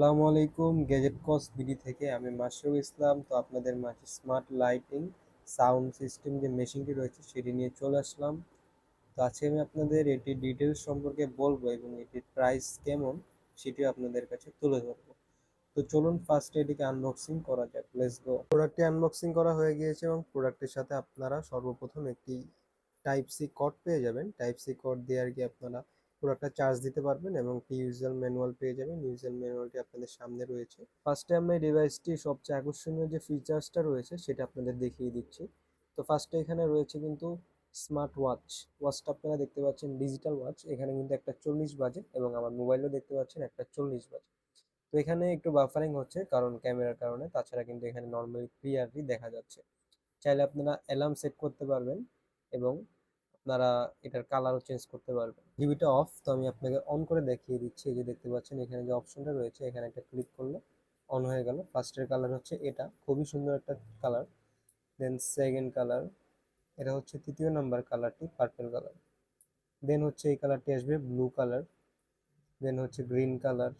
আসসালামু আলাইকুম। গ্যাজেট কস বিডি থেকে আমি মাশরুফ ইসলাম। তো আপনাদের মাঝে স্মার্ট লাইটিং সাউন্ড সিস্টেম যে মেশিনটি রয়েছে সেটি নিয়ে চলে আসলাম। তো আজকে আমি আপনাদের এটির ডিটেলস সম্পর্কে বলবো এবং এটির প্রাইস কেমন সেটিও আপনাদের কাছে তুলে ধরবো। তো চলুন ফার্স্ট এটিকে আনবক্সিং করা যাক। Let's go. প্রোডাক্টটি আনবক্সিং করা হয়ে গিয়েছে এবং প্রোডাক্টের সাথে আপনারা সর্বপ্রথম একটি টাইপ সি কর্ড পেয়ে যাবেন। টাইপ সি কর্ড দিয়ে আর কি আপনারা প্রোডাক্টটা চার্জ দিতে পারবেন এবং একটি ইউজার ম্যানুয়াল পেয়ে যাবেন। ইউজার ম্যানুয়ালটি আপনাদের সামনে রয়েছে। ফার্স্টে আমরা এই ডিভাইসটি সবচেয়ে আকর্ষণীয় যে ফিচার্সটা রয়েছে সেটা আপনাদের দেখিয়ে দিচ্ছি। তো ফার্স্টে এখানে রয়েছে কিন্তু স্মার্ট ওয়াচটা আপনারা দেখতে পাচ্ছেন, ডিজিটাল ওয়াচ। এখানে কিন্তু 1:40 বাজে এবং আমার মোবাইলেও দেখতে পাচ্ছেন 1:40 বাজে। তো এখানে একটু বাফারিং হচ্ছে কারণ ক্যামেরার কারণে, তাছাড়া কিন্তু এখানে নর্মালি ক্লিয়ারলি দেখা যাচ্ছে। চাইলে আপনারা অ্যালার্ম সেট করতে পারবেন এবং আপনারা এটার কালারও চেঞ্জ করতে পারবেন। টিভিটা অফ, তো আমি আপনাকে অন করে দেখিয়ে দিচ্ছি। এই যে দেখতে পাচ্ছেন এখানে যে অপশনটা রয়েছে, এখানে একটা ক্লিক করলে অন হয়ে গেল। ফার্স্টের কালার হচ্ছে এটা, খুবই সুন্দর একটা কালার। দেন সেকেন্ড কালার, এটা হচ্ছে তৃতীয় নাম্বার কালারটি, পার্পল কালার। দেন হচ্ছে এই কালারটি আসবে ব্লু কালার। দেন হচ্ছে গ্রিন কালার।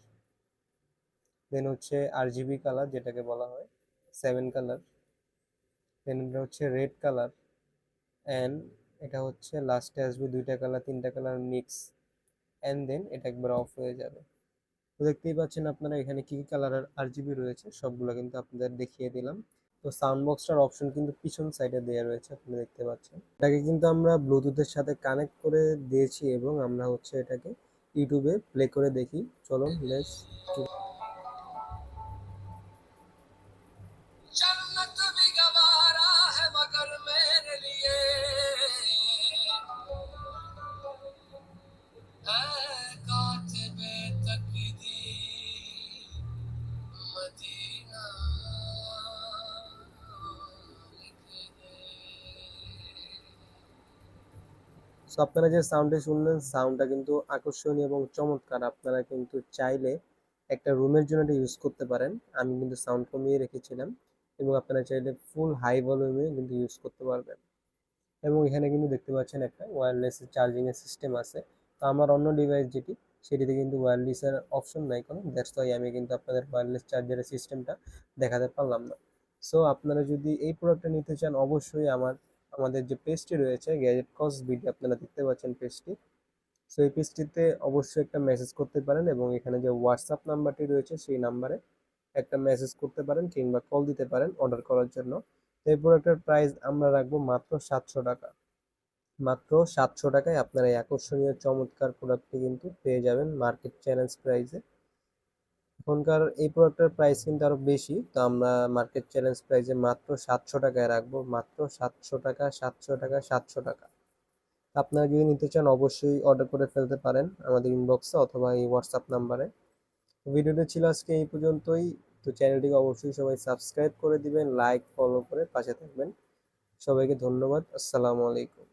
দেন হচ্ছে আরজিবি কালার যেটাকে বলা হয় 7 কালার। দেন এটা হচ্ছে রেড কালার। অ্যান্ড এটা হচ্ছে লাস্টে আসবে দুইটা কালার, তিনটা কালার মিক্স। অ্যান্ড দেন এটা একবার অফ হয়ে যাবে। তো দেখতেই পাচ্ছেন আপনারা এখানে কি কি কালারের আরজিবি রয়েছে সবগুলো কিন্তু আপনাদের দেখিয়ে দিলাম। তো সাউন্ড বক্সটার অপশন কিন্তু পিছন সাইডে দেওয়া রয়েছে, আপনি দেখতে পাচ্ছেন। এটাকে কিন্তু আমরা ব্লুটুথের সাথে কানেক্ট করে দিয়েছি এবং আমরা হচ্ছে এটাকে ইউটিউবে প্লে করে দেখি। চলুন লেটস। जन्नत भी गवारा है मगर मेरे लिए है कातिबे तकदीर मदीना लिख दे। সো আপনারা যে সাউন্ডটি শুনলেন, সাউন্ডটা কিন্তু আকর্ষণীয় এবং চমৎকার। আপনারা কিন্তু চাইলে একটা রুমের জন্য এটা ইউজ করতে পারেন। আমি কিন্তু সাউন্ড কমিয়ে রেখেছিলাম এবং আপনারা চাইলে ফুল হাই ভলিউমে কিন্তু ইউজ করতে পারবেন। এবং এখানে কিন্তু দেখতে পাচ্ছেন একটা ওয়্যারলেস চার্জিং এর সিস্টেম আছে। তো আমার অন্য ডিভাইস যেটি, সেটিতে কিন্তু ওয়্যারলেসের অপশন নাই কোনো, দ্যাটস ওয়াই আমি কিন্তু আপনাদের ওয়্যারলেস চার্জারের সিস্টেমটা দেখাতে পারলাম না। সো আপনারা যদি এই প্রোডাক্টটা নিতে চান, অবশ্যই আমাদের যে পেজটি রয়েছে গ্যাজেট কস বিডি, আপনারা দেখতে পাচ্ছেন পেজটি। সো এই পেজটিতে অবশ্যই একটা মেসেজ করতে পারেন এবং এখানে যে হোয়াটসঅ্যাপ নাম্বারটি রয়েছে সেই নাম্বারে একটা মেসেজ করতে পারেন কিংবা কল দিতে পারেন অর্ডার করার জন্য। তো এই প্রোডাক্টের প্রাইস আমরা রাখবো মাত্র 700 টাকা। মাত্র 700 টাকায় আপনারা এই আকর্ষণীয় চমৎকার প্রোডাক্টটি কিন্তু পেয়ে যাবেন মার্কেট চ্যালেঞ্জ প্রাইসে। এখনকার এই প্রোডাক্টের প্রাইস কিন্তু আরো বেশি, তো আমরা মার্কেট চ্যালেঞ্জ প্রাইসে মাত্র 700 টাকায় রাখবো। মাত্র 700 টাকা, 700 টাকা, 700 টাকা। আপনারা যদি নিতে চান অবশ্যই অর্ডার করে ফেলতে পারেন আমাদের ইনবক্সে অথবা এই হোয়াটসঅ্যাপ নাম্বারে। ভিডিওটি ছিল আজকে এই পর্যন্তই। তো চ্যানেলটিকে অবশ্যই সবাই সাবস্ক্রাইব করে দিবেন, লাইক ফলো করে পাশে থাকবেন। সবাইকে ধন্যবাদ। আসসালামু আলাইকুম।